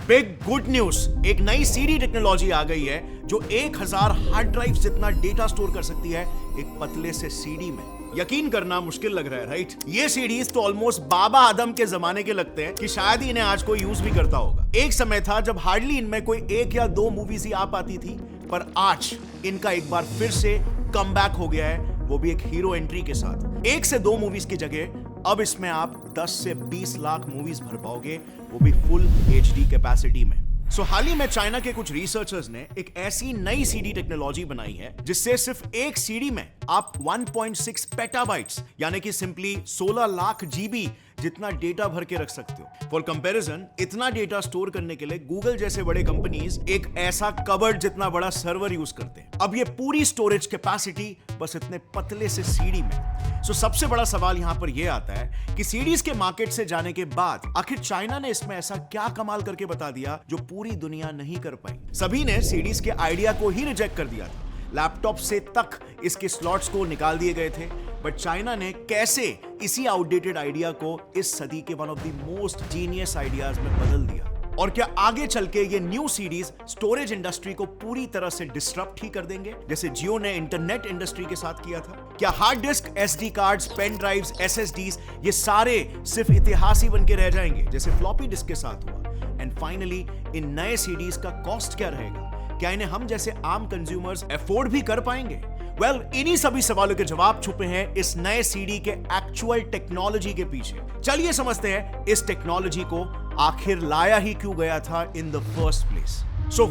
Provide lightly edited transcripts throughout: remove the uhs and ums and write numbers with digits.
Big good news, एक नई CD technology आ गई है जो 1000 हार्ड ड्राइव जितना डेटा स्टोर कर सकती है एक पतले से सीडी में। यकीन करना मुश्किल लग रहा है, राइट? ये सीडीज तो ऑलमोस्ट बाबा आदम के जमाने के लगते हैं कि शायद ही इन्हें आज कोई यूज भी करता होगा। एक समय था जब हार्डली इनमें कोई 1 या 2 मूवीज ही आ पाती थी, पर आज इनका एक बार फिर से कमबैक हो गया है, वो भी एक हीरो एंट्री के साथ। 1 से 2 मूवीज की जगह अब इसमें आप 10 से 20 लाख मूवीज भर पाओगे, वो भी फुल HD कैपेसिटी में। हाल ही में चाइना के कुछ रिसर्चर्स ने एक ऐसी नई सीडी टेक्नोलॉजी बनाई है जिससे सिर्फ एक सीडी में आप 1.6 पेटाबाइट्स यानी कि सिंपली 16 लाख जीबी जितना डेटा भर के रख सकते हो। फॉर कंपैरिजन, इतना डेटा स्टोर करने के लिए गूगल जैसे बड़े कंपनीज एक ऐसा कबर्ड जितना बड़ा सर्वर यूज करते हैं। अब ये पूरी स्टोरेज कैपेसिटी बस इतने पतले से सीडी में। सबसे बड़ा सवाल यहां पर यह आता है कि सीडीज के मार्केट से जाने के बाद आखिर चाइना ने इसमें ऐसा क्या कमाल करके बता दिया जो पूरी दुनिया नहीं कर पाई। सभी ने सीडीज के आइडिया को ही रिजेक्ट कर दिया था, लैपटॉप से तक इसके स्लॉट्स को निकाल दिए गए थे, बट चाइना ने कैसे इसी आउटडेटेड आइडिया को इस सदी के one of the most genius ideas में बदल दिया। और क्या आगे चल के ये न्यू सीरीज स्टोरेज इंडस्ट्री को पूरी तरह से डिस्टरप्ट ही कर देंगे, जैसे जियो ने इंटरनेट इंडस्ट्री के साथ किया था? क्या hard disk, SD cards, pen drives, SSDs ये सारे सिर्फ इतिहास ही बन के रह जाएंगे जैसे फ्लॉपी डिस्क के साथ हुआ? एंड फाइनली इन नए सीडीज का कॉस्ट क्या रहेगा? क्या इन्हें हम जैसे आम कंज्यूमर्स अफोर्ड भी कर पाएंगे? वेल, इन्हीं सभी सवालों के जवाब छुपे हैं इस नए सीडी के एक्चुअल टेक्नोलॉजी के पीछे। चलिए समझते हैं इस टेक्नोलॉजी को आखिर लाया ही क्यों गया था इन द फर्स्ट प्लेस।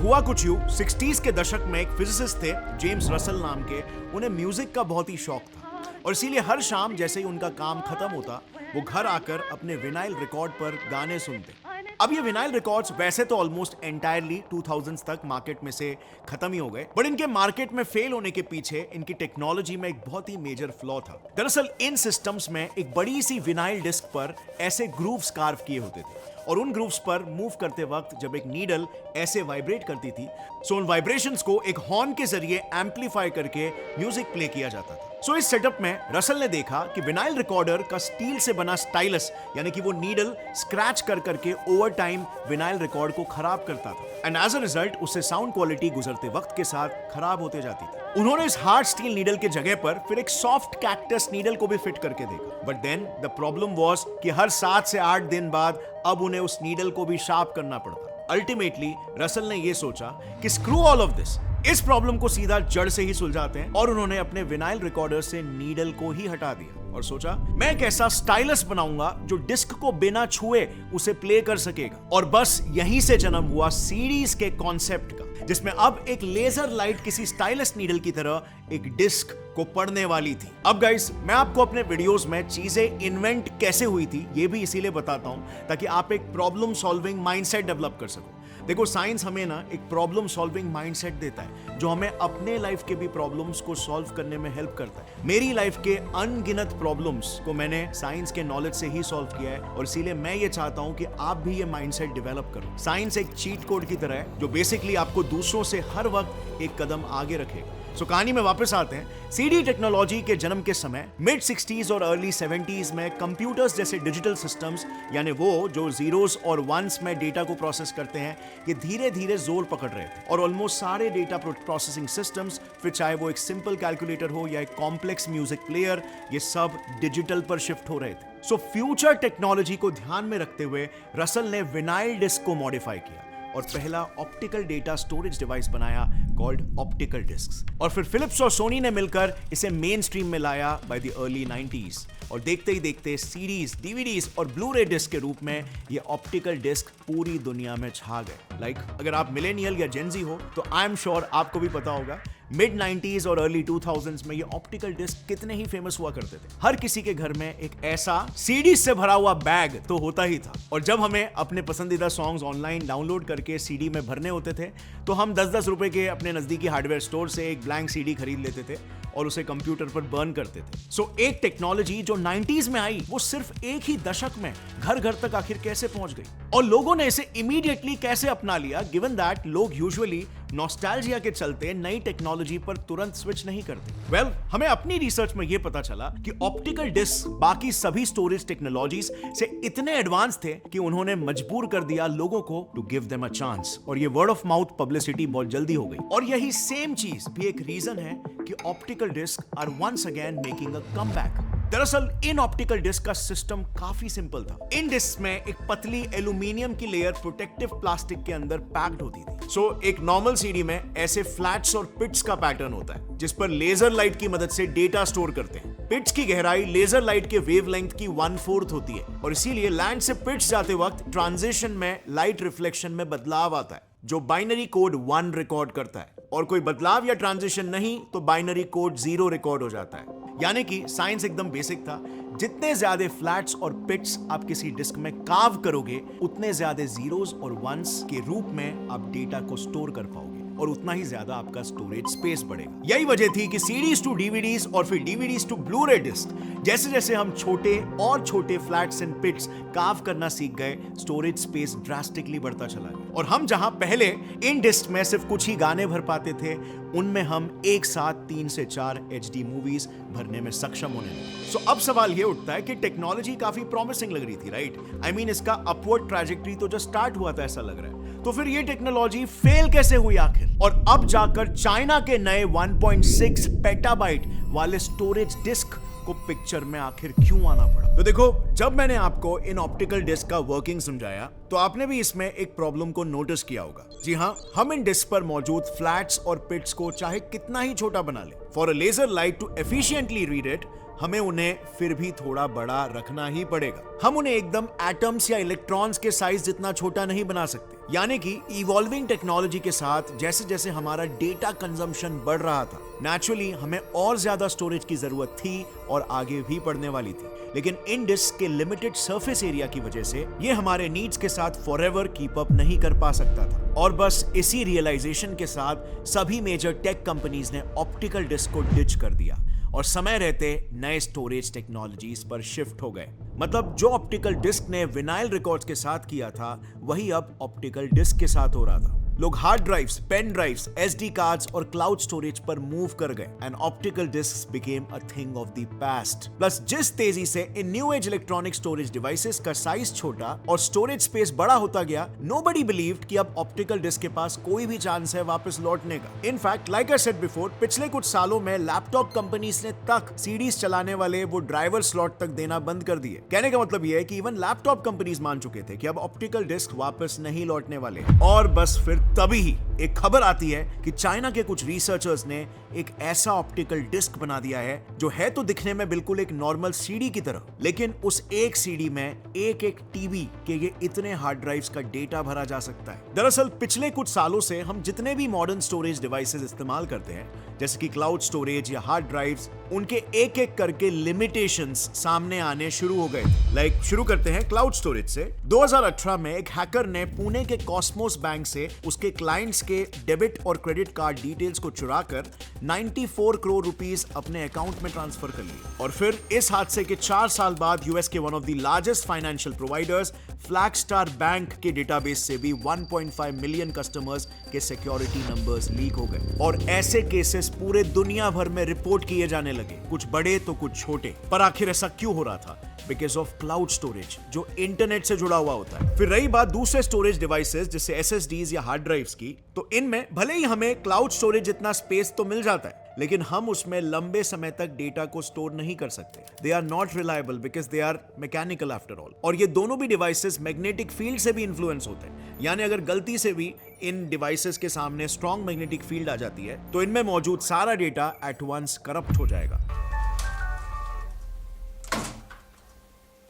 हुआ कुछ यूं, 60s के दशक में एक फिजिसिस्ट थे जेम्स रसल नाम के। उन्हें म्यूजिक का बहुत ही शौक था और इसीलिए हर शाम जैसे ही उनका काम खत्म होता वो घर आकर अपने विनाइल रिकॉर्ड पर गाने सुनते। अब ये विनाइल रिकॉर्ड्स वैसे तो ऑलमोस्ट एंटायरली 2000s तक मार्केट में से खत्म ही हो गए, बट इनके मार्केट में फेल होने के पीछे इनकी टेक्नोलॉजी में एक बहुत ही मेजर फ्लॉ था। दरअसल इन सिस्टम्स में एक बड़ी सी विनाइल डिस्क पर ऐसे ग्रूव्स कार्व किए होते थे और उन ग्रूव्स पर मूव करते वक्त जब एक नीडल ऐसे वाइब्रेट करती थी, उन वाइब्रेशंस को एक हॉर्न के जरिए एम्पलीफाई करके म्यूजिक प्ले किया जाता था। इस सेटअप में रसल ने देखा कि विनाइल रिकॉर्डर का स्टील से बना स्टाइलस यानी कि वो नीडल स्क्रैच कर करके ओवर टाइम विनाइल रिकॉर्ड को खराब करता था एंड एज अ रिजल्ट उससे साउंड क्वालिटी गुजरते वक्त के साथ खराब होते जाती थी। उन्होंने इस हार्ड स्टील नीडल के जगह पर फिर एक सॉफ्ट कैक्टस नीडल को भी फिट करके देखा, but then the problem was कि हर 7 से 8 दिन बाद अब उन्हें उस नीडल को भी शार्प करना पड़ता। अल्टीमेटली रसल ने यह सोचा कि स्क्रू ऑल ऑफ दिस, इस प्रॉब्लम को सीधा जड़ से ही सुलझाते हैं और उन्होंने अपने विनाइल रिकॉर्डर से नीडल को ही हटा दिया और सोचा मैं एक ऐसा स्टाइलस बनाऊंगा जो डिस्क को बिना छुए उसे प्ले कर सकेगा। और बस यहीं से जन्म हुआ सीडीज के कॉन्सेप्ट का, जिसमें अब एक लेजर लाइट किसी स्टाइलस नीडल की तरह एक डिस्क को पढ़ने वाली थी। अब गाइस, मैं आपको अपने वीडियोस में चीजें इन्वेंट कैसे हुई थी ये भी इसीलिए बताता हूं ताकि आप एक प्रॉब्लम सॉल्विंग माइंडसेट डेवलप कर सको। देखो, साइंस हमें ना एक प्रॉब्लम सॉल्विंग माइंडसेट देता है जो हमें अपने लाइफ के भी प्रॉब्लम्स को सॉल्व करने में हेल्प करता है। मेरी लाइफ के अनगिनत प्रॉब्लम्स को मैंने साइंस के नॉलेज से ही सॉल्व किया है और इसीलिए मैं ये चाहता हूं कि आप भी ये माइंडसेट डेवलप करो। साइंस एक चीट कोड की तरह है जो बेसिकली आपको दूसरों से हर वक्त एक कदम आगे रखेगा। कहानी में वापस आते हैं। सीडी टेक्नोलॉजी के जन्म के समय मिड 60s और अर्ली 70s में कंप्यूटर्स जैसे डिजिटल सिस्टम्स यानी वो जो जीरोस और वंस में डेटा को प्रोसेस करते हैं, ये धीरे धीरे जोर पकड़ रहे थे और ऑलमोस्ट सारे डेटा प्रोसेसिंग सिस्टम्स, फिर चाहे वो एक सिंपल कैलकुलेटर हो या एक कॉम्प्लेक्स म्यूजिक प्लेयर, ये सब डिजिटल पर शिफ्ट हो रहे थे। फ्यूचर टेक्नोलॉजी को ध्यान में रखते हुए रसल ने विनाइल डिस्क को मॉडिफाई किया और पहला ऑप्टिकल डेटा स्टोरेज डिवाइस बनाया कॉल्ड ऑप्टिकल डिस्क्स। और फिर फिलिप्स और सोनी ने मिलकर इसे मेन स्ट्रीम में लाया बाय द अर्ली 90s और देखते ही देखते सीडीज, डीवीडीज और ब्लू-रे डिस्क के रूप में ये ऑप्टिकल डिस्क पूरी दुनिया में छा गए। अगर आप मिलेनियल या जेनजी हो तो आई एम श्योर आपको भी पता होगा मिड 90s और अर्ली 2000s में ये ऑप्टिकल डिस्क कितने ही फेमस हुआ करते थे। हर किसी के घर में एक ऐसा सीडी से भरा हुआ बैग तो होता ही था और जब हमें अपने पसंदीदा सॉन्ग्स ऑनलाइन डाउनलोड करके सीडी में भरने होते थे तो हम 10-10 रुपए के अपने नजदीकी हार्डवेयर स्टोर से एक ब्लैंक सीडी खरीद लेते थे और उसे कंप्यूटर पर बर्न करते थे। एक टेक्नोलॉजी जो 90s में आई वो सिर्फ एक ही दशक में घर घर तक आखिर कैसे पहुंच गई और लोगों ने इसे इमीडिएटली कैसे अपना लिया, गिवन दैट लोग यूजुअली नॉस्टैल्जिया के चलते नई टेक्नोलॉजी पर तुरंत स्विच नहीं करते? वेल, हमें अपनी रिसर्च में यह पता चला कि ऑप्टिकल डिस्क बाकी सभी स्टोरेज टेक्नोलॉजीज से इतने एडवांस थे कि उन्होंने मजबूर कर दिया लोगों को to give them a chance, और ये वर्ड ऑफ माउथ पब्लिसिटी बहुत जल्दी हो गई। और यही सेम चीज भी एक रीजन है कि optical disc are once again making a comeback. दरअसल इन ऑप्टिकल डिस्क का सिस्टम काफी सिंपल था। इन डिस्क में एक पतली एल्यूमिनियम की लेयर प्रोटेक्टिव प्लास्टिक के अंदर पैक्ड होती थी। सो एक नॉर्मल सीडी में ऐसे फ्लैट्स और पिट्स का पैटर्न होता है जिस पर लेजर लाइट की मदद से डेटा स्टोर करते हैं। पिट्स की गहराई लेजर लाइट के वेवलेंथ की 1/4 होती है और इसीलिए लैंड से पिट्स जाते वक्त ट्रांजिशन में लाइट रिफ्लेक्शन में बदलाव आता है जो बाइनरी कोड 1 रिकॉर्ड करता है, और कोई बदलाव या ट्रांजिशन नहीं तो बाइनरी कोड 0 रिकॉर्ड हो जाता है। यानी कि साइंस एकदम बेसिक था, जितने ज्यादा फ्लैट्स और पिट्स आप किसी डिस्क में कार्व करोगे उतने ज्यादा जीरोस और वंस के रूप में आप डेटा को स्टोर कर पाओगे और उतना ही ज्यादा आपका स्टोरेज स्पेस बढ़ेगा। यही वजह थी कि सीडीज टू डीवीडीज और फिर डीवीडीज टू ब्लू रे डिस्क, जैसे जैसे हम छोटे और छोटे फ्लैट्स एंड पिट्स कार्व करना सीख गए, स्टोरेज स्पेस ड्रास्टिकली बढ़ता चला गया। और हम जहां पहले इन डिस्क में सिर्फ कुछ ही गाने भर पाते थे, उनमें हम एक साथ 3 से 4 HD मूवीज भरने में सक्षम होने लगे। सो अब सवाल ये उठता है कि टेक्नोलॉजी काफी प्रॉमिसिंग लग रही थी, राइट? आई मीन इसका अपवर्ड ट्रैजेक्टरी तो जो स्टार्ट हुआ था ऐसा लग रहा है, तो फिर ये टेक्नोलॉजी फेल कैसे हुई आखिर? और अब जाकर चाइना के नए 1.6 पेटाबाइट वाले स्टोरेज डिस्क को पिक्चर में आखिर क्यों आना पड़ा? तो देखो, जब मैंने आपको इन ऑप्टिकल डिस्क का वर्किंग समझाया तो आपने भी इसमें एक प्रॉब्लम को नोटिस किया होगा। जी हां, हम इन डिस्क पर मौजूद फ्लैट्स और पिट्स को चाहे कितना ही छोटा बना ले, for a laser light to efficiently read it, हमें उन्हें फिर भी थोड़ा बड़ा रखना ही पड़ेगा। हम उन्हें एकदम एटम्स या इलेक्ट्रॉन्स के साइज जितना छोटा नहीं बना सकते। यानी कि इवॉल्विंग टेक्नोलॉजी के साथ जैसे जैसे हमारा डेटा कंजम्पशन बढ़ रहा था, नेचुरली हमें और ज्यादा स्टोरेज की जरूरत थी और आगे भी बढ़ने वाली थी। लेकिन इन डिस्क के लिमिटेड सरफेस एरिया की वजह से ये हमारे नीड्स के साथ फॉरएवर कीप अप नहीं कर पा सकता था। और बस इसी रियलाइजेशन के साथ सभी मेजर टेक कंपनीज ने ऑप्टिकल डिस्क को डिच कर दिया और समय रहते नए स्टोरेज टेक्नोलॉजीज पर शिफ्ट हो गए। मतलब जो ऑप्टिकल डिस्क ने विनाइल रिकॉर्ड्स के साथ किया था, वही अब ऑप्टिकल डिस्क के साथ हो रहा था। लोग hard drives, pen drives, SD cards और क्लाउड स्टोरेज पर मूव कर गए and optical discs became a thing of the past. Plus जिस तेजी से इन new age electronic storage devices का साइज छोटा और स्टोरेज स्पेस बड़ा होता गया, नोबडी बिलीव्ड कि अब ऑप्टिकल डिस्क के पास कोई भी चांस है वापस लौटने का। In fact like I said before, पिछले कुछ सालों में लैपटॉप कंपनीज ने तक सीडीज चलाने वाले वो ड्राइवर स्लॉट तक देना बंद कर दिए। कहने का मतलब यह है कि इवन लैपटॉप कंपनीज मान चुके थे कि अब ऑप्टिकल डिस्क वापस नहीं लौटने वाले। और बस फिर तभी ही एक खबर आती है कि चाइना के कुछ रिसर्चर्स ने एक ऐसा ऑप्टिकल डिस्क बना दिया है जो है तो दिखने में बिल्कुल एक नॉर्मल सीडी की तरह, लेकिन उस एक सीडी में एक टीबी के ये इतने हार्ड ड्राइव्स का डेटा भरा जा सकता है। दरअसल पिछले कुछ सालों से हम जितने भी मॉडर्न स्टोरेज डिवाइसेस इस्तेमाल करते हैं, जैसे कि क्लाउड स्टोरेज या हार्ड ड्राइव्स, उनके एक एक करके लिमिटेशंस सामने आने शुरू हो गए। शुरू करते हैं क्लाउड स्टोरेज से। 2018 में एक हैकर ने पुणे के कॉस्मोस बैंक से उसके क्लाइंट्स के डेबिट और क्रेडिट कार्ड डिटेल्स को चुराकर 94 करोड़ रुपीस अपने अकाउंट में ट्रांसफर कर लिए। और फिर इस हादसे के 4 साल बाद यूएस के one of the largest financial providers Flagstar bank के डेटाबेस से भी 1.5 मिलियन कस्टमर्स के सिक्योरिटी नंबर्स लीक हो गए। और ऐसे केसेस पूरे दुनिया भर में रिपोर्ट किए जाने लगे, कुछ बड़े तो कुछ छोटे। पर आखिर ऐसा क्यों हो रहा था? बिकॉज ऑफ क्लाउड स्टोरेज, जो इंटरनेट से जुड़ा हुआ होता है। फिर रही बात दूसरे स्टोरेज डिवाइसेस जैसे SSDs या हार्ड ड्राइव्स की, तो इनमें भले ही हमें क्लाउड स्टोरेज जितना स्पेस तो मिल जाता है, लेकिन हम उसमें लंबे समय तक डेटा को स्टोर नहीं कर सकते। They are not reliable because they are mechanical after all. और ये दोनों भी डिवाइसेस मैग्नेटिक फील्ड से भी इन्फ्लुएंस होते हैं। यानी अगर गलती से भी इन डिवाइसेस के सामने स्ट्रॉन्ग मैग्नेटिक फील्ड आ जाती है तो इनमें मौजूद सारा डेटा एट वंस करप्ट हो जाएगा।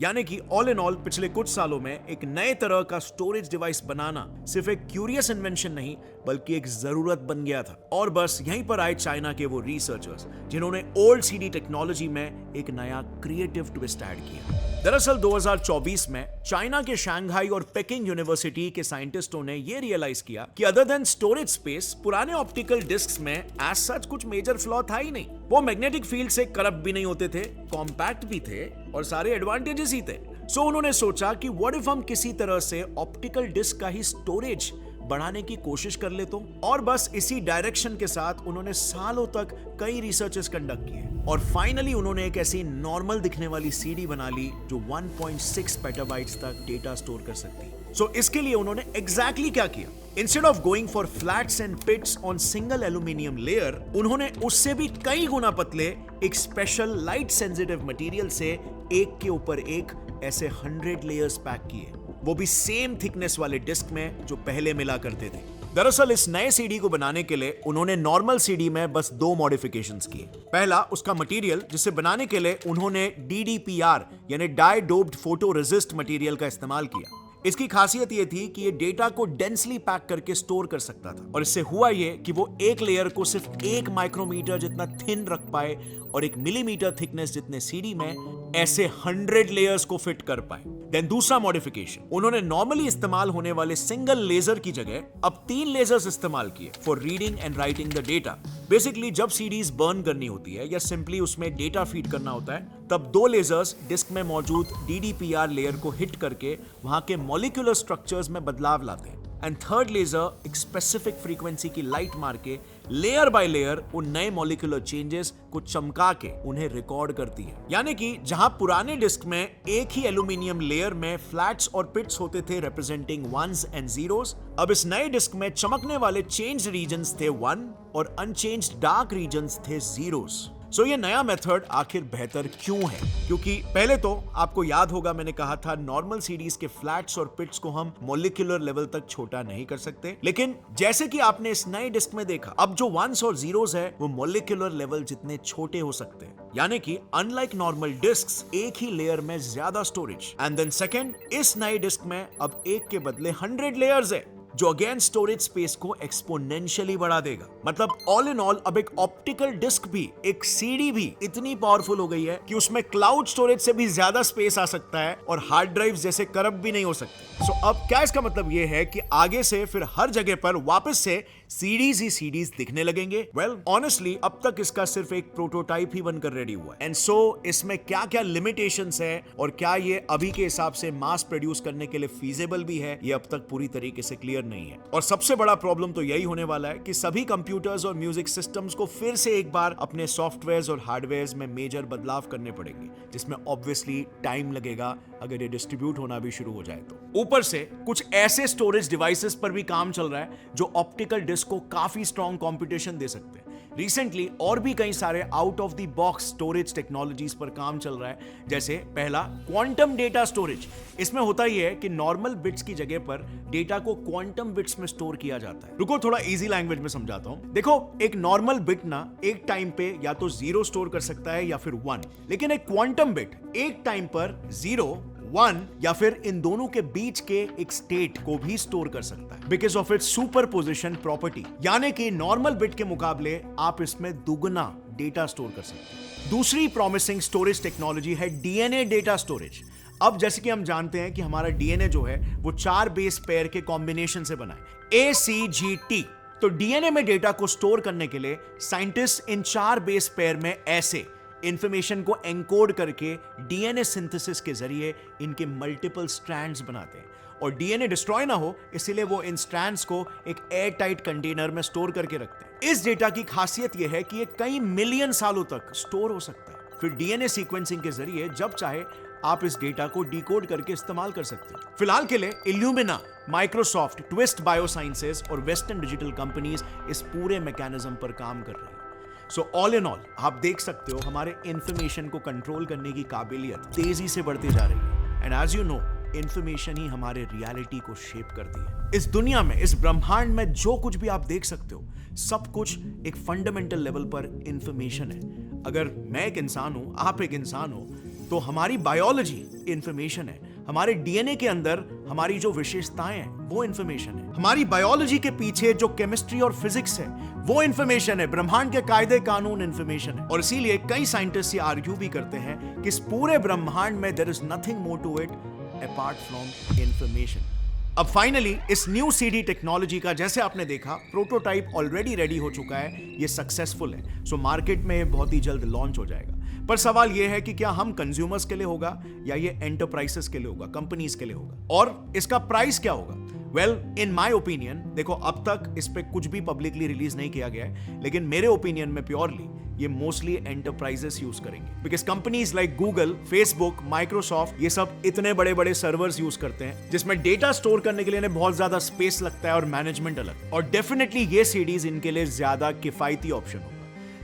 यानी कि ऑल इन ऑल पिछले कुछ सालों में एक नए तरह का स्टोरेज डिवाइस बनाना सिर्फ एक क्यूरियस इन्वेंशन नहीं बल्कि एक जरूरत बन गया था। और बस यहीं पर आए चाइना के वो रिसर्चर्स जिन्होंने ओल्ड सीडी टेक्नोलॉजी में एक नया क्रिएटिव ट्विस्ट ऐड किया। दरअसल 2024 में चाइना के शंघाई और पेकिंग यूनिवर्सिटी के साइंटिस्टों ने यह रियलाइज किया कि अदर देन स्टोरेज स्पेस, पुराने ऑप्टिकल डिस्क्स में एज सच कुछ मेजर फ्लॉ था ही नहीं। वो मैग्नेटिक फील्ड से करप्ट भी नहीं होते थे, कॉम्पैक्ट भी थे और सारे एडवांटेजेस ही थे। सो उन्होंने सोचा कि व्हाट इफ हम किसी तरह से ऑप्टिकल डिस्क का ही स्टोरेज बढ़ाने की कोशिश कर ले तो। और बस इसी डायरेक्शन के साथ उन्होंने सालों तक कई रिसर्चेस कंडक्ट किए और फाइनली उन्होंने एक ऐसी नॉर्मल दिखने वाली सीडी बना ली जो 1.6 पेटाबाइट्स तक डेटा स्टोर कर सकती। सो इसके लिए उन्होंने एग्जैक्टली क्या किया, instead of going for flats and pits on single aluminium layer, उन्होंने उससे भी कई गुना पतले एक स्पेशल लाइट सेंसिटिव मटेरियल से एक के ऊपर एक ऐसे 100 लेयर्स पैक किए, वो भी सेम थिकनेस वाले डिस्क में जो पहले मिला करते थे। दरअसल इस नए सीडी को बनाने के लिए उन्होंने नॉर्मल सीडी में बस 2 मॉडिफिकेशंस किए। पहला, उसका मटेरियल, जिसे बनाने के लिए उन्होंने DDPR यानी dye doped photoresist material का इस्तेमाल किया। इसकी खासियत यह थी कि ये डेटा को डेंसली पैक करके स्टोर कर सकता था और इससे हुआ ये कि वो एक लेयर को सिर्फ 1 माइक्रोमीटर जितना थिन रख पाए और 1 मिलीमीटर थिकनेस जितने सीडी में ऐसे 100 लेयर्स को फिट कर पाए। देन दूसरा मॉडिफिकेशन, उन्होंने नॉर्मली इस्तेमाल होने वाले सिंगल लेजर की जगह अब 3 लेजर्स इस्तेमाल किए for reading and writing the data. Basically जब सीडीज बर्न करनी होती है या सिंपली उसमें डेटा फीड करना होता है, तब 2 लेजर्स डिस्क में मौजूद DDPR लेयर को हिट करके वहां के मॉलिक्यूलर स्ट्रक्चर्स में बदलाव लाते हैं एंड थर्ड लेजर एक स्पेसिफिक फ्रीक्वेंसी की लाइट मार के लेयर बाय लेयर उन नए मॉलिक्यूलर चेंजेस को चमका के उन्हें रिकॉर्ड करती है। यानी कि जहां पुराने डिस्क में एक ही एल्यूमिनियम लेयर में फ्लैट्स और पिट्स होते थे रिप्रेजेंटिंग वंस एंड जीरोस, अब इस नए डिस्क में चमकने वाले चेंज रीजन्स थे 1 और अनचेंज्ड डार्क रीजन्स थे जीरोस। सो ये नया मेथड आखिर बेहतर क्यों है? क्योंकि पहले तो आपको याद होगा मैंने कहा था नॉर्मल सीडीज के फ्लैट्स और पिट्स को हम मॉलिक्यूलर लेवल तक छोटा नहीं कर सकते, लेकिन जैसे कि आपने इस नए डिस्क में देखा, अब जो वंस और जीरोस है वो मॉलिक्यूलर लेवल जितने छोटे हो सकते हैं। यानी कि अनलाइक नॉर्मल डिस्क्स, एक ही लेयर में ज्यादा स्टोरेज। एंड देन सेकंड, इस नए डिस्क में अब एक के बदले 100 लेयर्स है जो अगेन स्टोरेज स्पेस को एक्सपोनेंशियली बढ़ा देगा। मतलब ऑल इन ऑल अब एक ऑप्टिकल डिस्क भी, एक सीडी भी इतनी पावरफुल हो गई है कि उसमें क्लाउड स्टोरेज से भी ज्यादा स्पेस आ सकता है और हार्ड ड्राइव जैसे करप्ट भी नहीं हो सकते। सो अब क्या इसका मतलब ये है कि आगे से फिर हर जगह पर वापस से सीडीज ही सीडीज दिखने लगेंगे? वेल ऑनेस्टली अब तक इसका सिर्फ एक प्रोटोटाइप ही बनकर रेडी हुआ है। एंड सो इसमें क्या क्या लिमिटेशंस है और क्या ये अभी के हिसाब से मास प्रोड्यूस करने के लिए फीजेबल भी है, ये अब तक पूरी तरीके से क्लियर नहीं है। और सबसे बड़ा प्रॉब्लम तो यही होने वाला है कि सभी कंप्यूटर्स और म्यूजिक सिस्टम्स को फिर से एक बार अपने सॉफ्टवेयर्स और हार्डवेयर्स में मेजर बदलाव करने पड़ेंगे, जिसमें ऑब्वियसली टाइम लगेगा अगर ये डिस्ट्रीब्यूट होना भी शुरू हो जाए तो। ऊपर से कुछ ऐसे स्टोरेज डिवाइसेस पर भी काम चल रहा है जो ऑप्टिकल डिस्क को काफी स्ट्रॉन्ग कंपटीशन दे सकते हैं। रिसेंटली और भी कई सारे out of the box storage technologies पर काम चल रहा है, जैसे पहला क्वांटम डेटा स्टोरेज। इसमें होता ही है कि नॉर्मल बिट्स की जगह पर डेटा को क्वांटम बिट्स में स्टोर किया जाता है। रुको थोड़ा इजी लैंग्वेज में समझाता हूं। देखो, एक नॉर्मल बिट ना एक टाइम पे या तो 0 स्टोर कर सकता है या फिर 1, लेकिन एक क्वांटम बिट एक टाइम पर 0, 1 या फिर इन दोनों के बीच के एक स्टेट को भी स्टोर कर सकता है because of its superposition property. यानी कि नॉर्मल बिट के मुकाबले आप इसमें दुगना डेटा स्टोर कर सकते हैं। दूसरी प्रॉमिसिंग स्टोरेज टेक्नोलॉजी है डीएनए डेटा स्टोरेज। अब जैसे कि हम जानते हैं कि हमारा डीएनए जो है वो 4 बेस पेयर के कॉम्बिनेशन से बना है, ACGT। तो डीएनए में डेटा को स्टोर करने के लिए साइंटिस्ट इन 4 बेस पेयर में ऐसे इंफॉर्मेशन को एनकोड करके डीएनए सिंथेसिस के जरिए इनके मल्टीपल स्ट्रैंड्स बनाते हैं और डीएनए डिस्ट्रॉय ना हो इसलिए वो इन स्ट्रैंड्स को एक एयर टाइट कंटेनर में स्टोर करके रखते हैं। इस डेटा की खासियत यह है कि ये कई मिलियन सालों तक स्टोर हो सकता है। फिर डीएनए सीक्वेंसिंग के जरिए जब चाहे आप इस डेटा को डिकोड करके इस्तेमाल कर सकते हैं। फिलहाल के लिए इल्यूमिना, माइक्रोसॉफ्ट, ट्विस्ट बायोसाइंसेज और वेस्टर्न डिजिटल कंपनीज इस पूरे मैकेनिज्म पर काम कर रही है। सो ऑल इन ऑल आप देख सकते हो हमारे इंफॉर्मेशन को कंट्रोल करने की काबिलियत तेजी से बढ़ती जा रही है। And as you know, information ही हमारे रियलिटी को शेप करती है। इस दुनिया में, इस ब्रह्मांड में जो कुछ भी आप देख सकते हो, सब कुछ एक फंडामेंटल लेवल पर इंफॉर्मेशन है। अगर मैं एक इंसान हूं, आप एक इंसान हो, तो हमारी बायोलॉजी इंफॉर्मेशन है। हमारे डीएनए के अंदर हमारी जो विशेषताएं हैं वो इंफॉर्मेशन है। हमारी बायोलॉजी के पीछे जो केमिस्ट्री और फिजिक्स है वो इंफॉर्मेशन है। ब्रह्मांड के कायदे कानून इंफॉर्मेशन है। और इसीलिए कई साइंटिस्ट ये आर्ग्यू भी करते हैं कि इस पूरे ब्रह्मांड में there is nothing more to it apart from information. अब फाइनली इस न्यू सीडी टेक्नोलॉजी का, जैसे आपने देखा, प्रोटोटाइप ऑलरेडी रेडी हो चुका है, ये सक्सेसफुल है। सो मार्केट में बहुत ही जल्द लॉन्च हो जाएगा। पर सवाल यह है कि क्या हम कंज्यूमर्स के लिए होगा या ये एंटरप्राइजेस के लिए होगा, कंपनीज के लिए होगा, और इसका प्राइस क्या होगा? वेल इन माय ओपिनियन, देखो अब तक इस पे कुछ भी पब्लिकली रिलीज नहीं किया गया है, लेकिन मेरे ओपिनियन में प्योरली ये मोस्टली एंटरप्राइजेस यूज करेंगे, because companies like Google, Facebook, Microsoft, ये सब इतने बड़े बड़े सर्वर्स यूज करते हैं जिसमें डेटा स्टोर करने के लिए इन्हें बहुत ज्यादा स्पेस लगता है और मैनेजमेंट अलग, और डेफिनेटली ये सीडीज इनके लिए ज्यादा किफायती ऑप्शन होगा।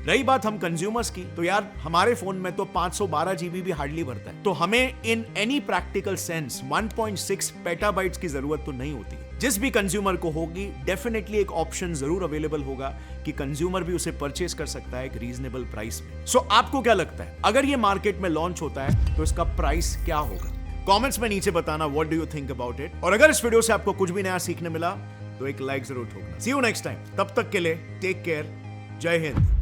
रही बात हम कंज्यूमर्स की, तो यार हमारे फोन में तो 512 जीबी भी हार्डली भरता है, तो हमें in any practical sense 1.6 petabytes की जरूरत तो नहीं होती। जिस भी कंज्यूमर को होगी, डेफिनेटली एक ऑप्शन जरूर अवेलेबल होगा कि कंज्यूमर भी उसे परचेस कर सकता है एक रीजनेबल प्राइस में। सो आपको क्या लगता है, अगर ये मार्केट में लॉन्च होता है तो इसका प्राइस क्या होगा? कमेंट्स में नीचे बताना what do you think about it, और अगर इस वीडियो से आपको कुछ भी नया सीखने मिला तो एक लाइक जरूर ठोकना। सी यू नेक्स्ट टाइम, तब तक के लिए टेक केयर, जय हिंद।